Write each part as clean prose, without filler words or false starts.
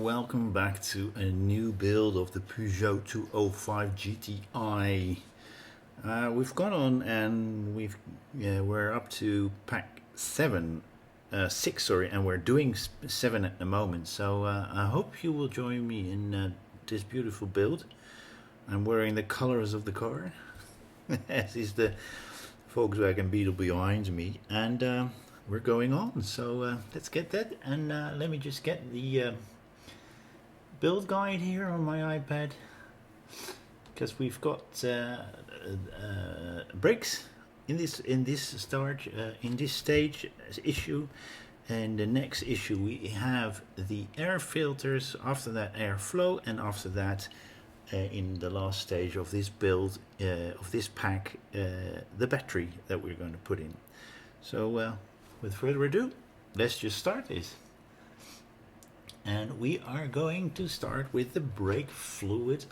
welcome back to a new build of the Peugeot 205 GTI. We've gone on and we're up to pack 6 sorry, and we're doing 7 at the moment. So I hope you will join me in this beautiful build. I'm wearing the colors of the car, as is the Volkswagen Beetle behind me, and we're going on. So let's get that, and let me just get the build guide here on my iPad, because we've got brakes in this stage issue, and the next issue we have the air filters, after that airflow, and after that in the last stage of this build of this pack, the battery that we're going to put in. So with further ado, let's just start this. And we are going to start with the brake fluid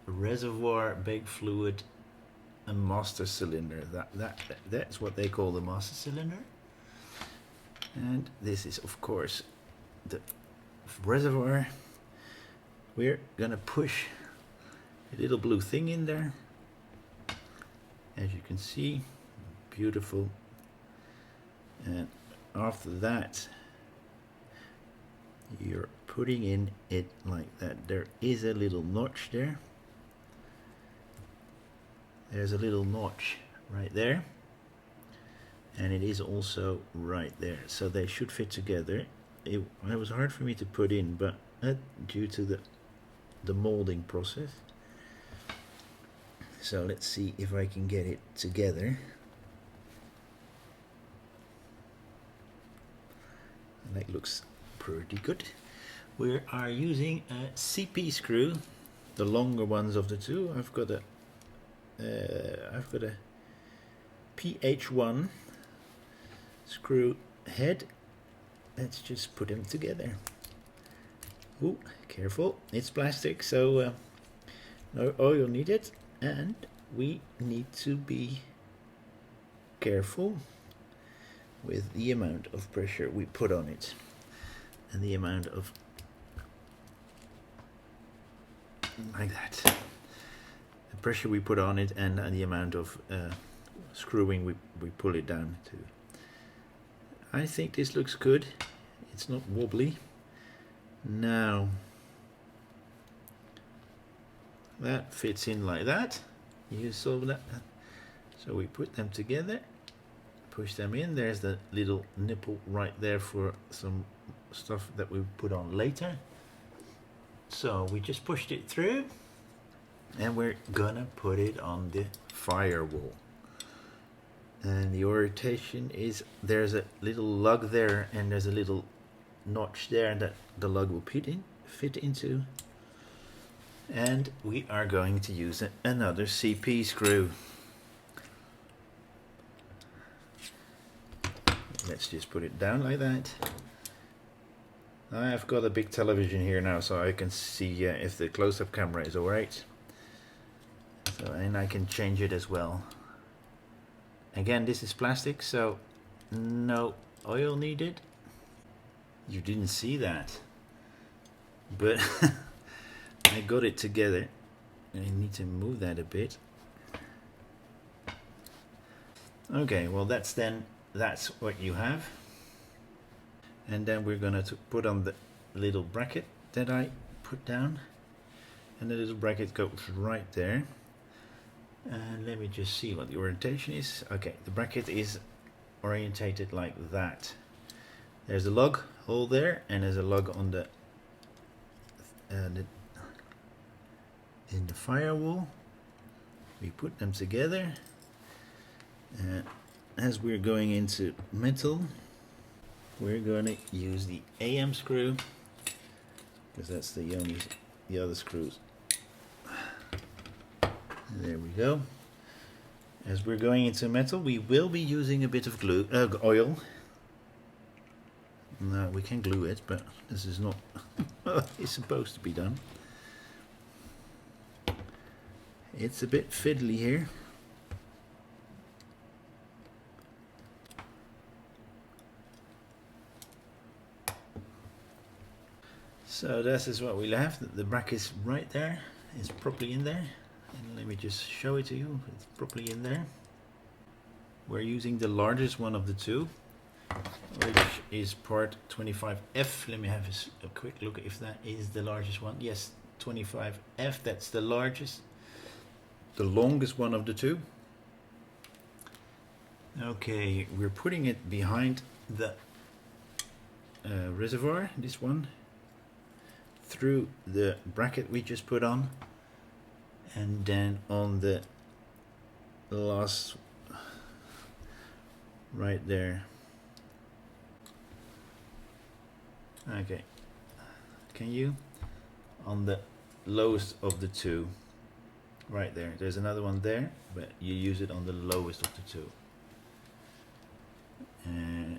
reservoir, brake fluid, a master cylinder. That's what they call the master cylinder. And this is of course the reservoir. We're gonna push a little blue thing in there, as you can see, beautiful. And after that, you're putting in it like that. There is a little notch there. There's a little notch right there, and it is also right there, so they should fit together. It was hard for me to put in, but due to the molding process. So let's see if I can get it together. That looks pretty good. We are using a CP screw, the longer ones of the two. I've got a PH1 screw head. Let's just put them together. Ooh, careful! It's plastic, so no oil needed, and we need to be careful with the amount of pressure we put on it, and the amount of, like that, the pressure we put on it, and the amount of screwing we pull it down to. I think this looks good. It's not wobbly. Now that fits in like that. You saw that. So we put them together, push them in. There's the little nipple right there for some stuff that we put on later. So we just pushed it through, and we're gonna put it on the firewall. And the orientation is, there's a little lug there, and there's a little notch there that the lug will fit into. And we are going to use another CP screw. Let's just put it down like that. I've got a big television here now, so I can see if the close-up camera is alright. So, and I can change it as well. Again, this is plastic, so no oil needed. You didn't see that, but I got it together. I need to move that a bit. Okay, well that's what you have. And then we're gonna put on the little bracket that I put down, and the little bracket goes right there. And let me just see what the orientation is. Okay, the bracket is orientated like that. There's a lug hole there, and there's a lug on the in the firewall. We put them together, and as we're going into metal, we're going to use the AM screw, because that's the other screws. There we go. As we're going into metal, we will be using a bit of oil. No, we can glue it, but this is not it's supposed to be done. It's a bit fiddly here. So this is what we have. The bracket's right there. It's properly in there. And let me just show it to you. It's properly in there. We're using the largest one of the two, which is part 25F. Let me have a quick look if that is the largest one. Yes, 25F, that's the largest, the longest one of the two. Okay, we're putting it behind the reservoir, this one, through the bracket we just put on, and then on the last right there. Okay, can you, on the lowest of the two, right there. There's another one there, but you use it on the lowest of the two.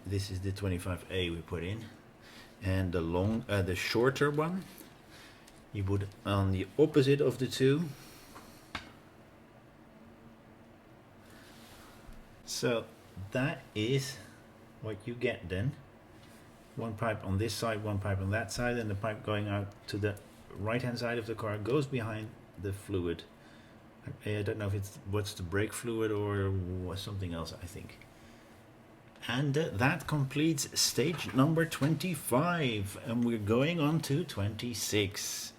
This is the 25A we put in, and the shorter one you put on the opposite of the two. So that is what you get then. One pipe on this side, one pipe on that side, and the pipe going out to the right hand side of the car goes behind the fluid. I don't know if it's what's the brake fluid or something else, I think. And that completes stage number 25, and we're going on to 26.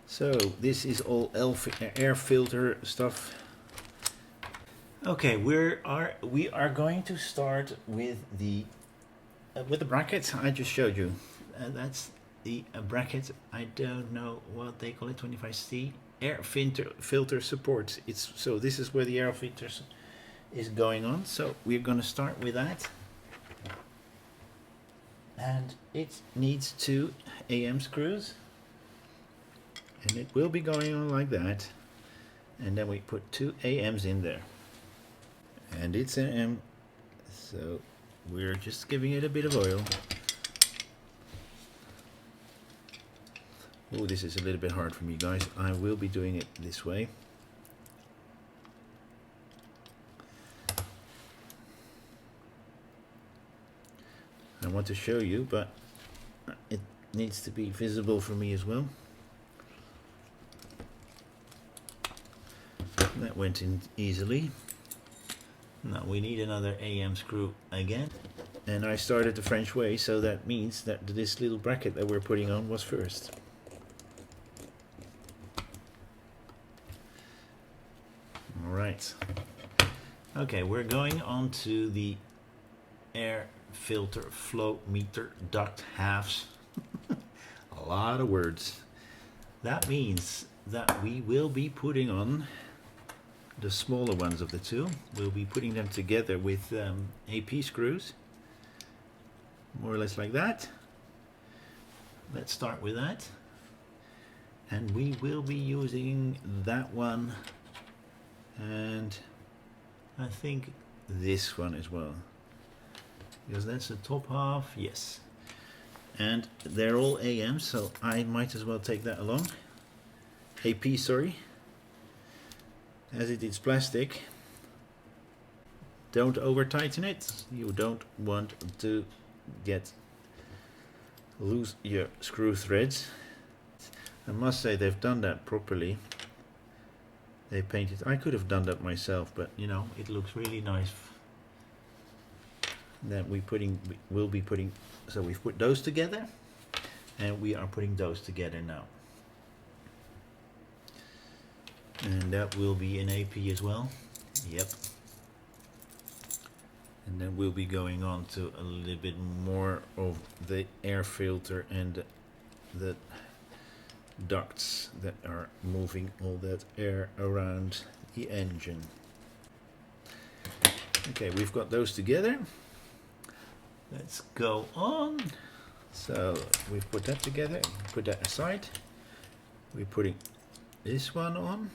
So this is all air filter stuff. Okay, we are going to start with the brackets I just showed you. That's the bracket. I don't know what they call it. 25C air filter support. So this is where the air filters is going on. So we're going to start with that, and it needs 2 AM screws, and it will be going on like that, and then we put 2 AMs in there, and it's an M, so we're just giving it a bit of oil. Oh, this is a little bit hard for me, guys. I will be doing it this way. I want to show you, but it needs to be visible for me as well. That went in easily. Now we need another AM screw again. And I started the French way, so that means that this little bracket that we're putting on was first. Alright. Okay, we're going on to the air filter flow meter duct halves. A lot of words. That means that we will be putting on the smaller ones of the two. We'll be putting them together with AP screws, more or less like that. Let's start with that, and we will be using that one, and I think this one as well, because that's the top half. Yes, and they're all AM, so I might as well take that along. AP, sorry, as it is plastic. Don't over tighten it. You don't want to lose your screw threads. I must say they've done that properly. They painted. I could have done that myself, but you know, it looks really nice. That we'll be putting, so we've put those together, and we are putting those together now. And that will be in AP as well. Yep. And then we'll be going on to a little bit more of the air filter and the ducts that are moving all that air around the engine. Okay, we've got those together. Let's go on. So we've put that together, put that aside. We're putting this one on.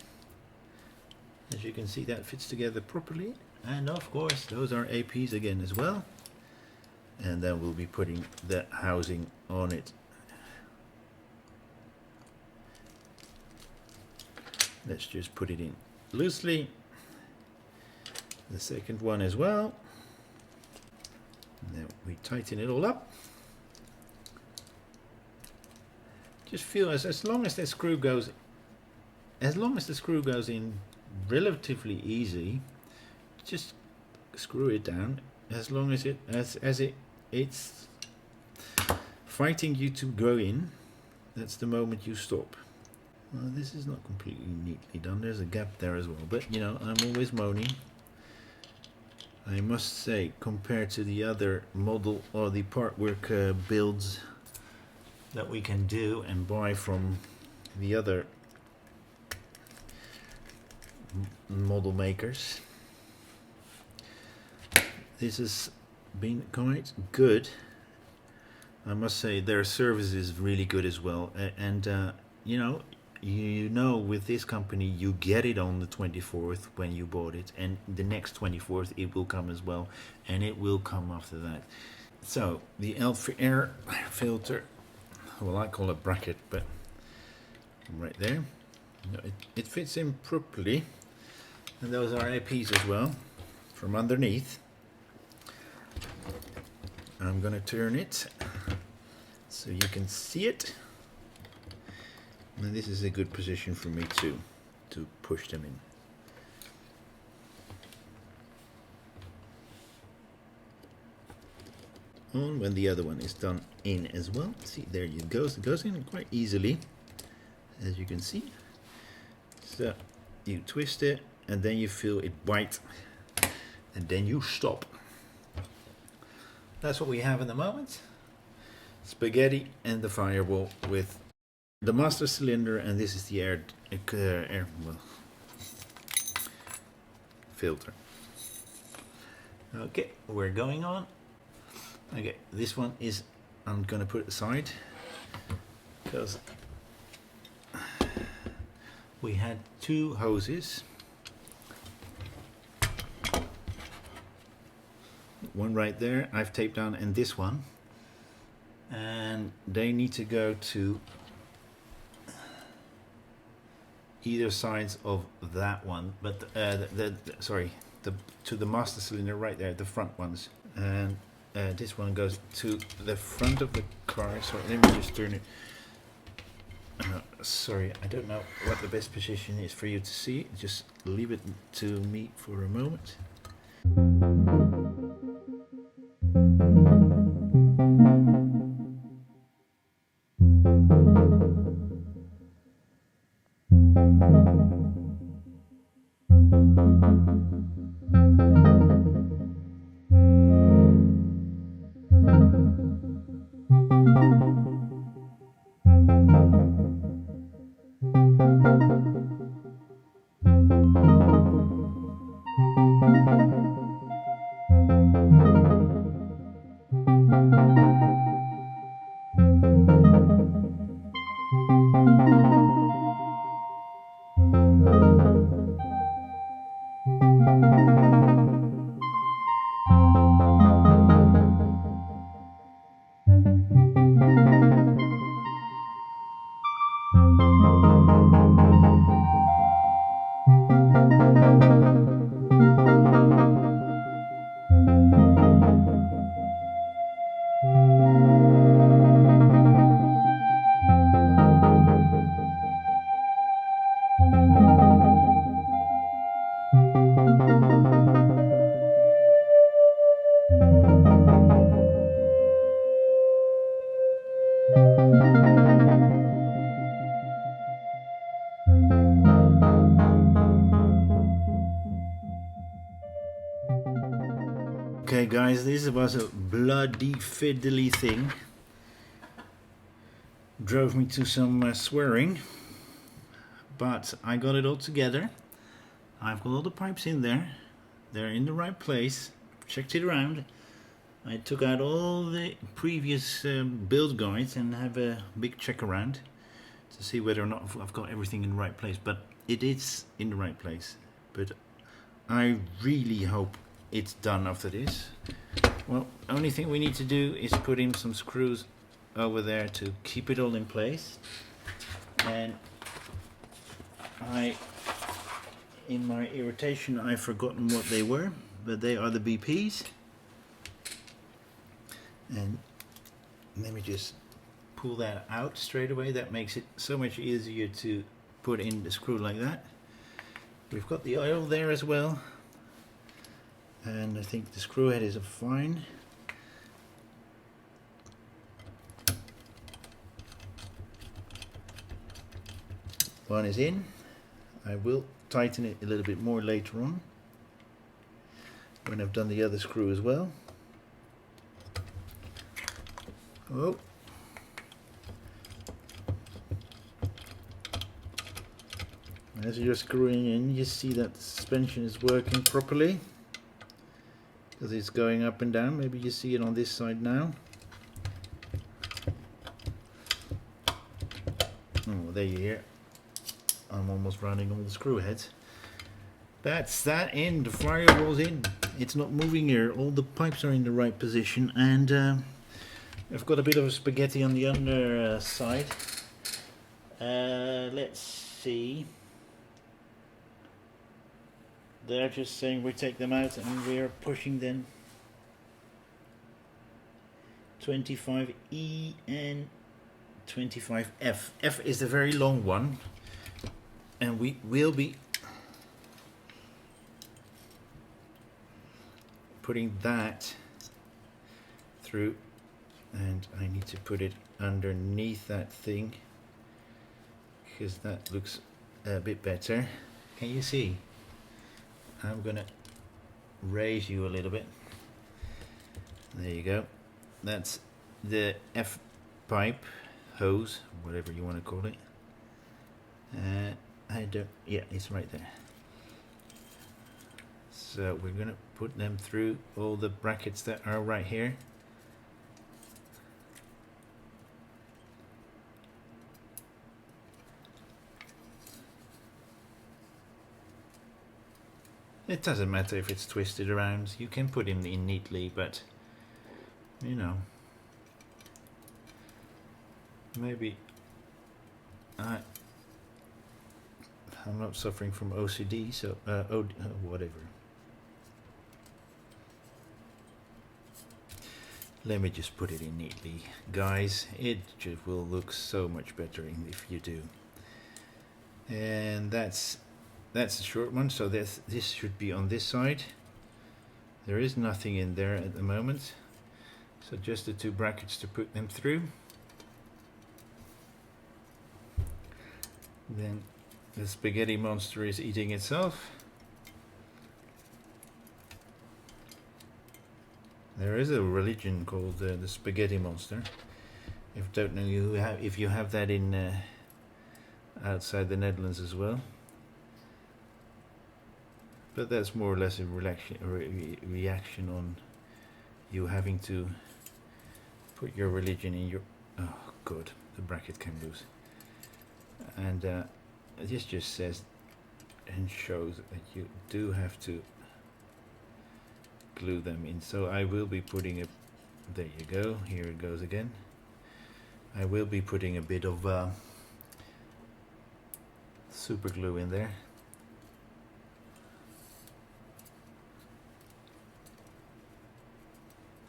As you can see, that fits together properly. And of course, those are APs again as well. And then we'll be putting the housing on it. Let's just put it in loosely. The second one as well. And then we tighten it all up. just feel as long as the screw goes, as long as the screw goes in relatively easy, just screw it down. As long as it's fighting you to go in, that's the moment you stop. Well, this is not completely neatly done. There's a gap there as well, but you know, I'm always moaning. I must say, compared to the other model or the part work builds that we can do and buy from the other model makers, this has been quite good. I must say their service is really good as well, and you know, with this company you get it on the 24th when you bought it, and the next 24th it will come as well, and it will come after that. So the air filter, well, I call it bracket, but right there, it fits in properly, and those are APs as well from underneath. I'm gonna turn it so you can see it, and this is a good position for me to push them in. On when the other one is done in as well. See, there it goes. It goes in quite easily, as you can see. So you twist it, and then you feel it bite, and then you stop. That's what we have in the moment. Spaghetti and the firewall with the master cylinder, and this is the air filter. Okay, we're going on. Okay, this one is, I'm gonna put it aside because we had two hoses. One right there I've taped down, and this one, and they need to go to either sides of that one, but to the master cylinder right there, the front ones, and this one goes to the front of the car. So let me just turn it. Sorry, I don't know what the best position is for you to see. Just leave it to me for a moment. Okay guys, this was a bloody fiddly thing. Drove me to some swearing, but I got it all together. I've got all the pipes in there. They're in the right place. Checked it around. I took out all the previous build guides and have a big check around to see whether or not I've got everything in the right place. But it is in the right place. But I really hope it's done after this. Well, only thing we need to do is put in some screws over there to keep it all in place. And in my irritation, I've forgotten what they were, but they are the BPs. And let me just pull that out straight away. That makes it so much easier to put in the screw like that. We've got the oil there as well, and I think the screw head is fine. One is in. I will tighten it a little bit more later on when I've done the other screw as well. Oh. As you're screwing in, you see that the suspension is working properly because it's going up and down. Maybe you see it on this side now. Oh, there you hear. I'm almost rounding all the screw heads. That's that in. The firewall's in. It's not moving here. All the pipes are in the right position, and I've got a bit of a spaghetti on the under side. Let's see. They're just saying we take them out and we're pushing them. 25E and 25F. F is the very long one, and we will be putting that through, and I need to put it underneath that thing because that looks a bit better. Can you see? I'm gonna raise you a little bit. There you go. That's the F pipe, hose, whatever you want to call it. Yeah, it's right there. So we're gonna put them through all the brackets that are right here. It doesn't matter if it's twisted around. You can put him in neatly, but you know, maybe I'm not suffering from OCD, so whatever. Let me just put it in neatly, guys. It just will look so much better if you do. And that's a short one, so this should be on this side. There is nothing in there at the moment, so just the two brackets to put them through. Then the spaghetti monster is eating itself. There is a religion called the spaghetti monster. If you don't know, if you have that in outside the Netherlands as well. But that's more or less a reaction on you having to put your religion in your... Oh, good. The bracket came loose. And this just says and shows that you do have to glue them in. So I will be putting a... There you go. Here it goes again. I will be putting a bit of super glue in there.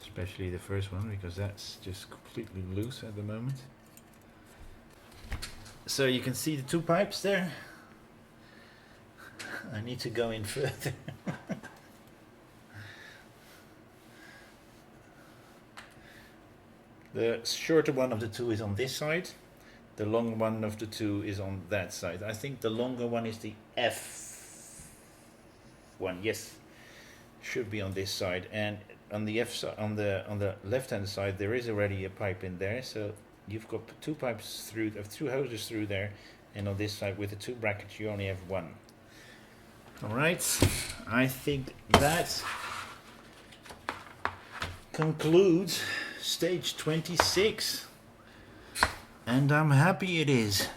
Especially the first one, because that's just completely loose at the moment. So you can see the two pipes there. I need to go in further. The shorter one of the two is on this side. The long one of the two is on that side. I think the longer one is the F one. Yes, should be on this side. And on the F side, on the left hand side, there is already a pipe in there. So you've got two pipes through, two hoses through there, and on this side with the two brackets you only have one. All right, I think that concludes stage 26, and I'm happy it is,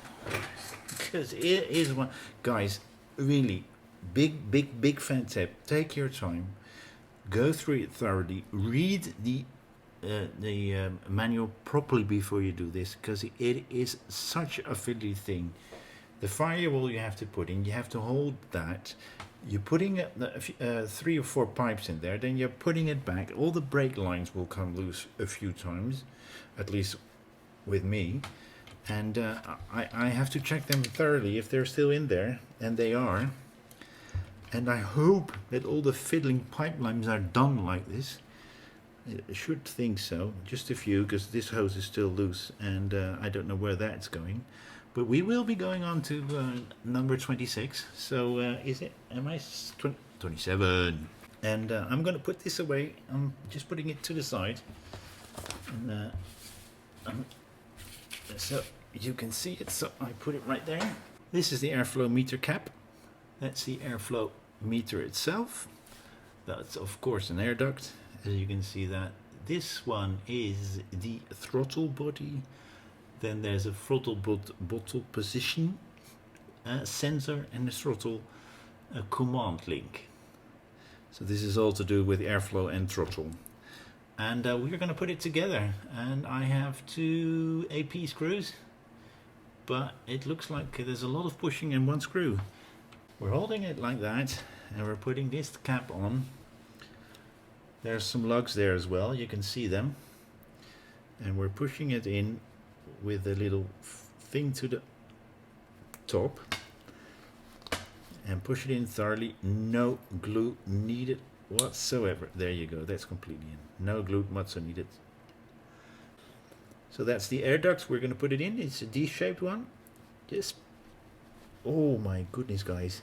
because it is one, guys, really big fan tip. Take your time, go through it thoroughly, read the manual properly before you do this, because it is such a fiddly thing. The firewall you have to put in, you have to hold that. You're putting 3 or 4 pipes in there, then you're putting it back. All the brake lines will come loose a few times, at least with me, and I have to check them thoroughly if they're still in there, and they are. And I hope that all the fiddling pipelines are done like this. I should think so. Just a few, because this hose is still loose, and I don't know where that's going. But we will be going on to number 26. So is it? Am I 27? And I'm going to put this away. I'm just putting it to the side. And, so you can see it. So I put it right there. This is the airflow meter cap. That's the airflow meter itself. That's of course an air duct, as you can see that. This one is the throttle body. Then there's a throttle bottle position sensor and a throttle command link. So this is all to do with airflow and throttle. And we're going to put it together. And I have 2 AP screws, but it looks like there's a lot of pushing in one screw. We're holding it like that, and we're putting this cap on. There's some lugs there as well, you can see them. And we're pushing it in with a little thing to the top. And push it in thoroughly. No glue needed whatsoever. There you go, that's completely in. No glue whatsoever needed. So that's the air duct. We're going to put it in. It's a D-shaped one. Just, oh my goodness, guys.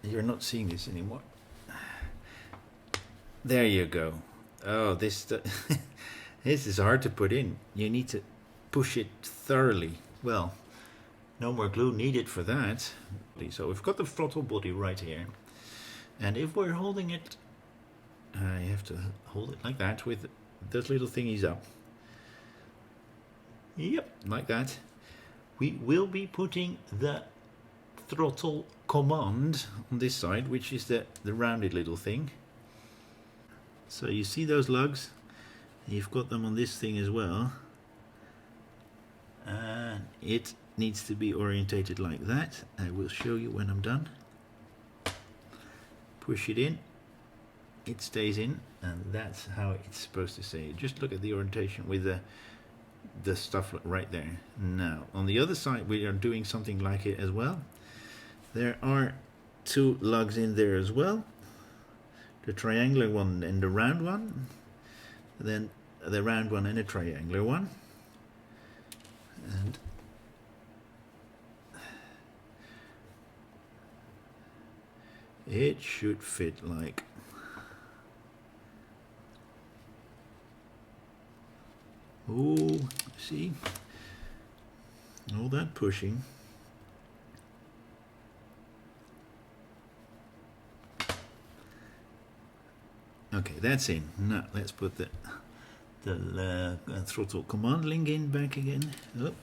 You're not seeing this anymore. There you go. Oh, this this is hard to put in. You need to push it thoroughly. Well, no more glue needed for that. So we've got the throttle body right here. And if we're holding it, I have to hold it like that with those little thingies up. Yep, like that. We will be putting the throttle command on this side, which is the rounded little thing. So you see those lugs? You've got them on this thing as well. And it needs to be orientated like that. I will show you when I'm done. Push it in. It stays in, and that's how it's supposed to stay. Just look at the orientation with the stuff right there. Now on the other side we are doing something like it as well. There are 2 lugs in there as well, the triangular one and the round one, then the round one and the triangular one, and it should fit like oh, see, all that pushing. Okay, that's in. Now let's put the throttle command link in back again. Oh.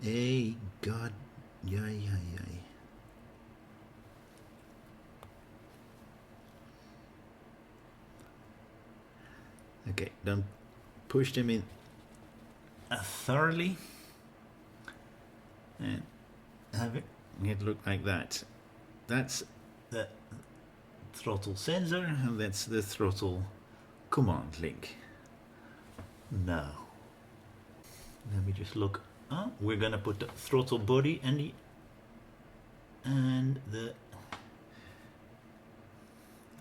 Hey, God, yay. Okay, don't push them in thoroughly, and have it look like that. That's the throttle sensor, and that's the throttle command link. Now let me just look. We're gonna put the throttle body and the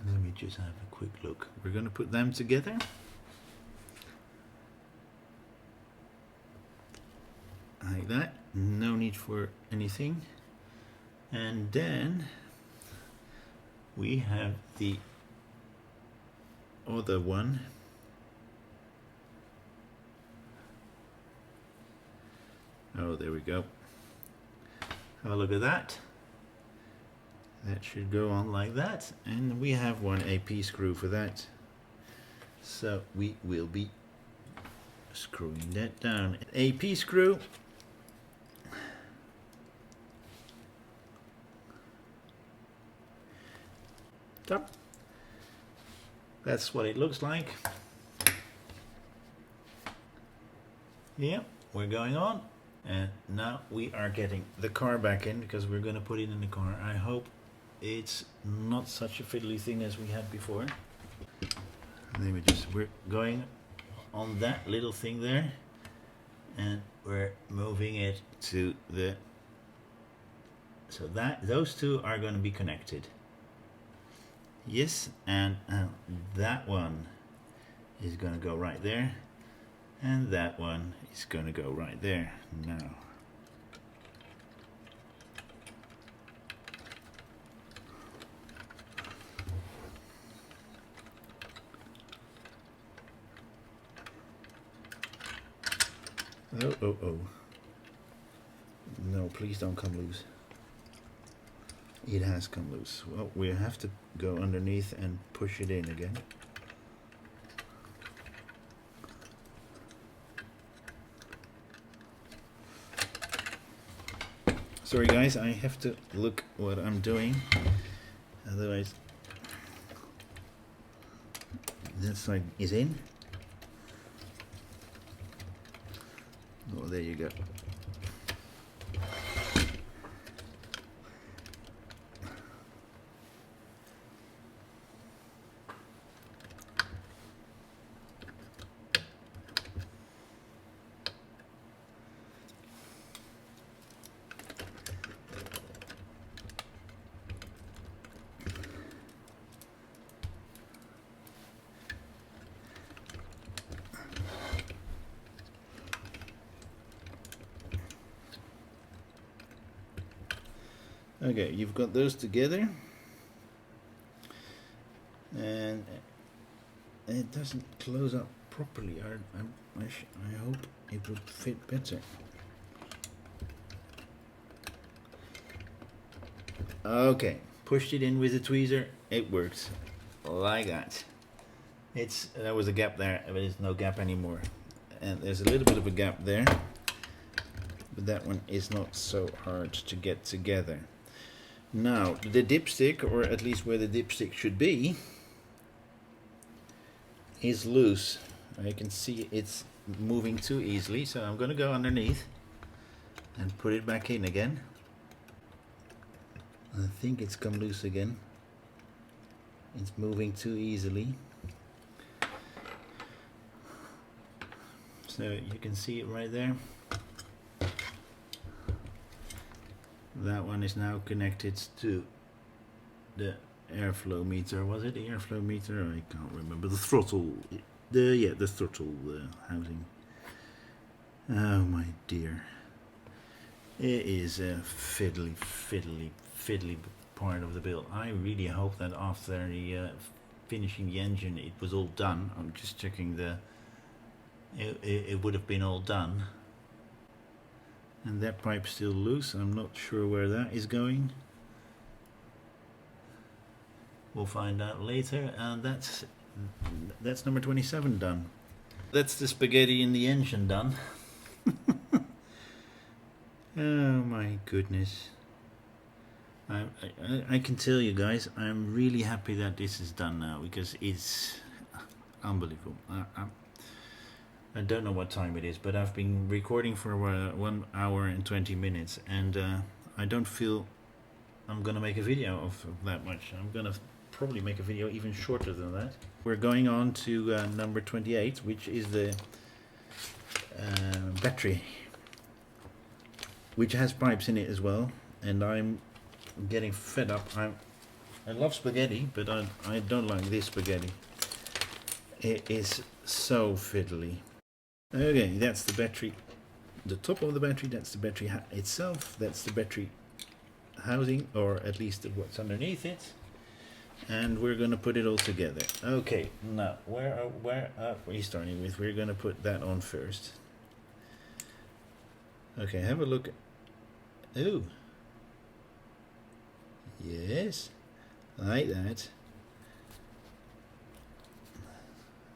let me just have a quick look. We're gonna put them together. Like that, no need for anything. And then we have the other one. Oh, there we go. Have a look at that. That should go on like that. And we have 1 AP screw for that. So we will be screwing that down. AP screw. Top. That's what it looks like. Yeah, we're going on. And now we are getting the car back in, because we're going to put it in the car. I hope it's not such a fiddly thing as we had before. Then we're going on that little thing there, and we're moving it to the, so that those two are going to be connected. Yes, and that one is going to go right there, and that one is going to go right there. Now oh, no, please don't come loose. It has come loose. Well, we have to go underneath and push it in again. Sorry guys, I have to look what I'm doing, otherwise this side is in. Oh, there you go. Okay, you've got those together, and it doesn't close up properly. I hope it would fit better. Okay, pushed it in with the tweezer. It works like that. There was a gap there, but there's no gap anymore, and there's a little bit of a gap there, but that one is not so hard to get together. Now the dipstick, or at least where the dipstick should be, is loose. I can see it's moving too easily, so I'm going to go underneath and put it back in again. I think it's come loose again. It's moving too easily. So you can see it right there. That one is now connected to the airflow meter. Was it the airflow meter? I can't remember. The throttle. The throttle housing. Oh my dear. It is a fiddly part of the build. I really hope that after the finishing the engine it was all done. I'm just checking it would have been all done. And that pipe's still loose. I'm not sure where that is going. We'll find out later. And that's number 27 done. That's the spaghetti in the engine done. Oh my goodness. I can tell you guys, I'm really happy that this is done now, because it's unbelievable. I don't know what time it is, but I've been recording for 1 hour and 20 minutes, and I don't feel I'm gonna make a video of that much. I'm gonna probably make a video even shorter than that. We're going on to number 28, which is the battery, which has pipes in it as well, and I'm getting fed up. I love spaghetti, but I don't like this spaghetti. It is so fiddly. Okay, that's the battery, the top of the battery. That's the battery itself. That's the battery housing, or at least what's underneath it. And we're going to put it all together. Okay, now where are we starting with? We're going to put that on first. Okay, have a look. Oh, yes, like that.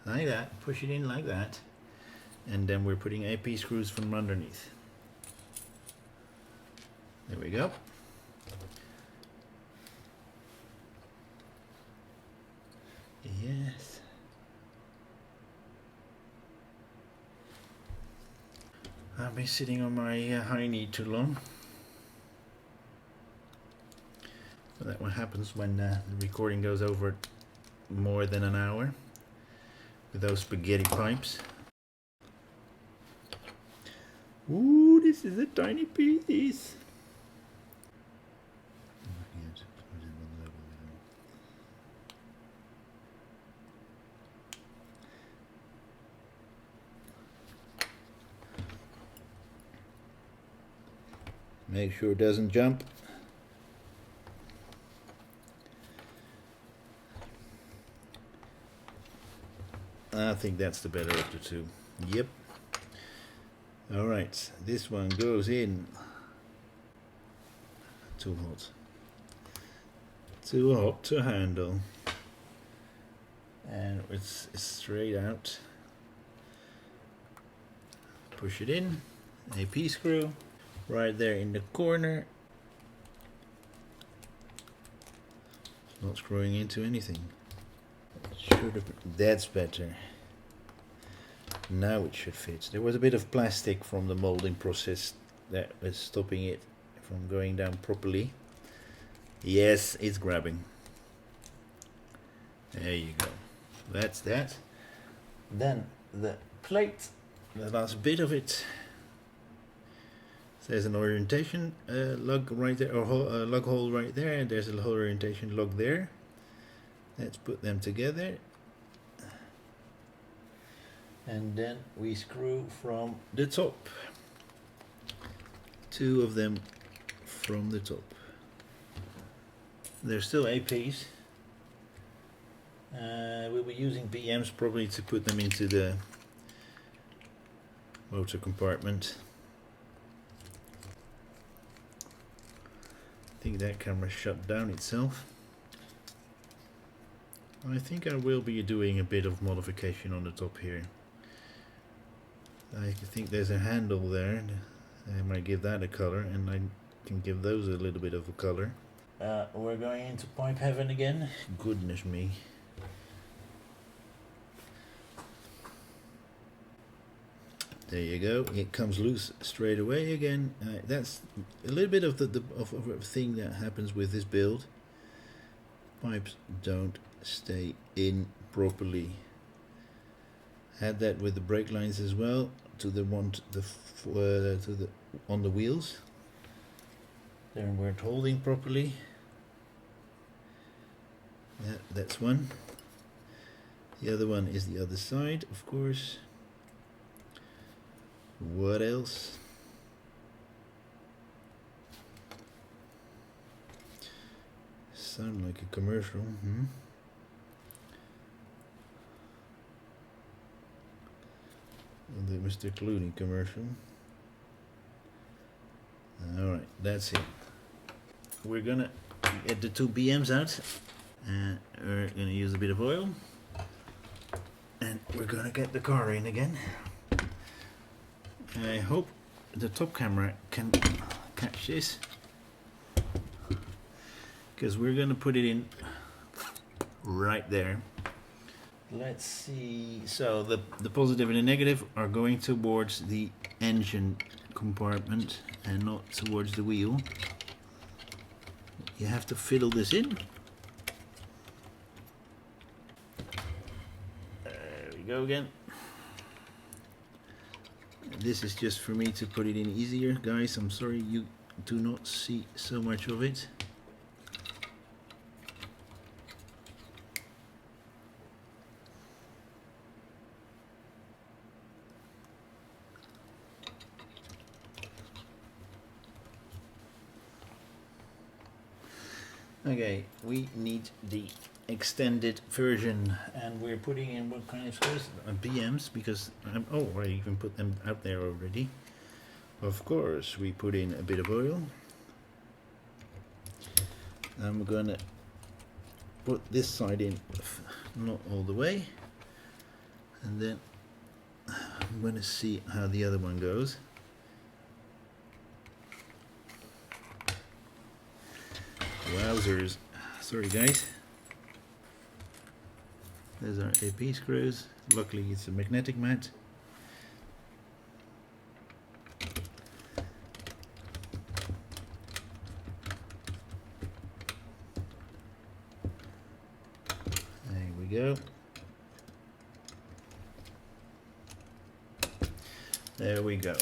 Like that. Push it in like that. And then we're putting AP screws from underneath. There we go. Yes. I've been sitting on my high knee too long. But that what happens when the recording goes over more than an hour. with those spaghetti pipes. Ooh, this is a tiny piece. Make sure it doesn't jump. I think that's the better of the two. Yep. Alright, this one goes in. Too hot. Too hot to handle. And it's straight out. Push it in. A P-screw. Right there in the corner. It's not screwing into anything. That's better. Now it should fit. There was a bit of plastic from the molding process that was stopping it from going down properly. Yes, it's grabbing. There you go. That's that. Then the plate, the last bit of it. There's an orientation lug right there, or lug hole right there, and there's a orientation lug there. Let's put them together. And then we screw from the top. Two of them from the top. They're still APs. We'll be using BMs probably to put them into the motor compartment. I think that camera shut down itself. I think I will be doing a bit of modification on the top here. I think there's a handle there. I might give that a color, and I can give those a little bit of a color. We're going into pipe heaven again. Goodness me. There you go. It comes loose straight away again. That's a little bit of the thing that happens with this build. Pipes don't stay in properly. Had that with the brake lines as well. To the one on the wheels. They weren't holding properly. That's one. The other one is the other side, of course. What else? Sound like a commercial. The Mr. Clooney commercial. Alright, that's it. We're gonna get the two BMs out, and we're gonna use a bit of oil, and we're gonna get the car in again. I hope the top camera can catch this, because we're gonna put it in right there. Let's see. So the positive and the negative are going towards the engine compartment and not towards the wheel. You have to fiddle this in. There we go again. This is just for me to put it in easier, guys. I'm sorry you do not see so much of it. Okay, we need the extended version, and we're putting in what kind of screws? BMs, because I even put them out there already. Of course, we put in a bit of oil. I'm gonna put this side in, not all the way, and then I'm gonna see how the other one goes. Wowzers. Sorry guys. There's our AP screws. Luckily it's a magnetic mat. There we go. There we go.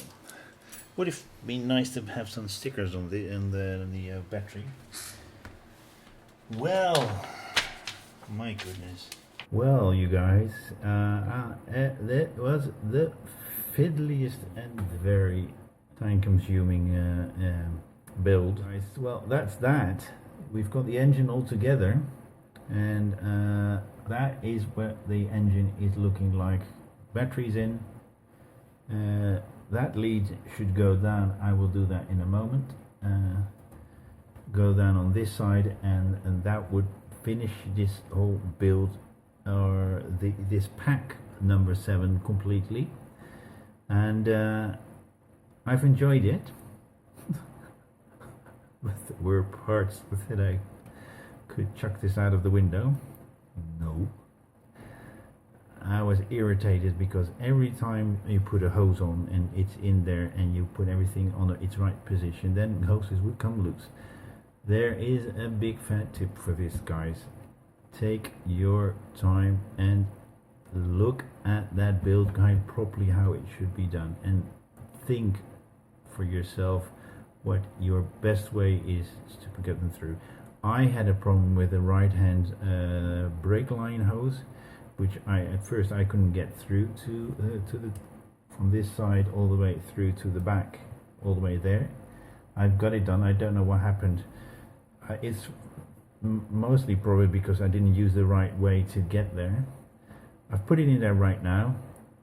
Would have been nice to have some stickers on the battery. Well, my goodness. Well, you guys, that was the fiddliest and very time-consuming build. Well, that's that. We've got the engine all together, and that is what the engine is looking like. Batteries in. That lead should go down. I will do that in a moment. Go down on this side, and that would finish this whole build, or this pack number 7 completely. And I've enjoyed it. But there were parts that I could chuck this out of the window. No. I was irritated because every time you put a hose on and it's in there and you put everything on its right position, then hoses would come loose. There is a big fat tip for this, guys. Take your time and look at that build guide properly, how it should be done, and think for yourself what your best way is to get them through. I had a problem with the right hand brake line hose, which at first I couldn't get through to the from this side all the way through to the back, all the way there. I've got it done. I don't know what happened. It's mostly probably because I didn't use the right way to get there. I've put it in there right now.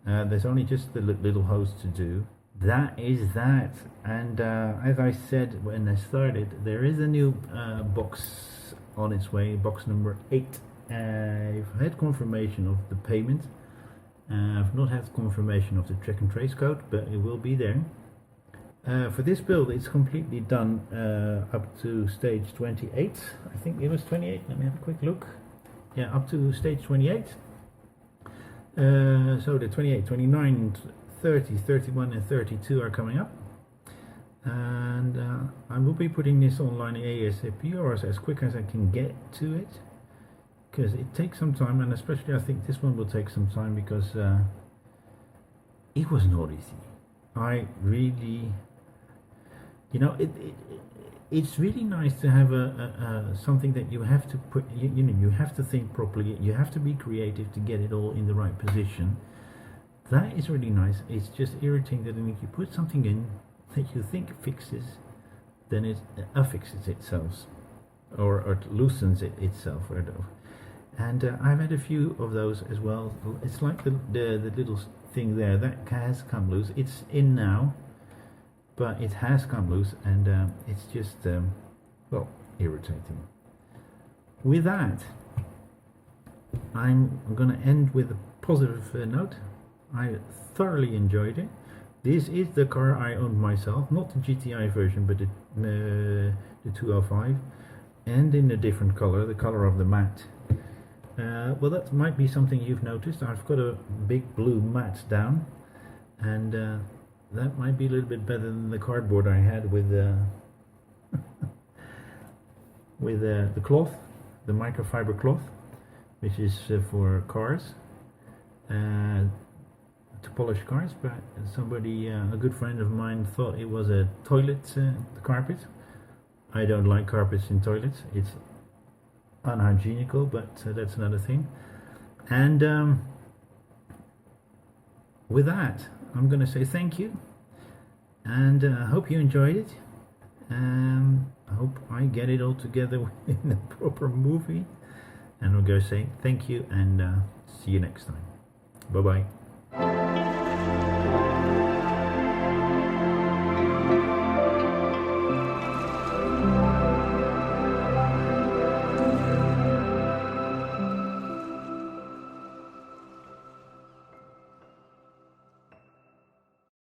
There's only just the little hose to do. That is that. And as I said when I started, there is a new box on its way, box number 8. I've had confirmation of the payment. I've not had confirmation of the track and trace code, but it will be there. For this build, it's completely done up to stage 28. I think it was 28. Let me have a quick look. Yeah, up to stage 28. So the 28, 29, 30, 31 and 32 are coming up. And I will be putting this online ASAP, or as quick as I can get to it. Because it takes some time, and especially I think this one will take some time, because it was not easy. I really, you know, it's really nice to have something that you have to put, you know, you have to think properly, you have to be creative to get it all in the right position. That is really nice. It's just irritating that if you put something in that you think fixes, then it affixes itself, or it loosens it itself. And I've had a few of those as well. It's like the little thing there that has come loose. It's in now, but it has come loose, and it's just well, irritating. With that, I'm going to end with a positive note. I thoroughly enjoyed it. This is the car I owned myself, not the GTI version, but the 205, and in a different color, the color of the matte. Well, that might be something you've noticed. I've got a big blue matte down, and that might be a little bit better than the cardboard I had with with the cloth, the microfiber cloth, which is for cars, to polish cars. But somebody, a good friend of mine, thought it was a toilet carpet. I don't like carpets in toilets. It's unhygienical, but that's another thing. And with that, I'm going to say thank you, and I hope you enjoyed it. I hope I get it all together in a proper movie, and I'm going to say thank you, and see you next time. Bye bye.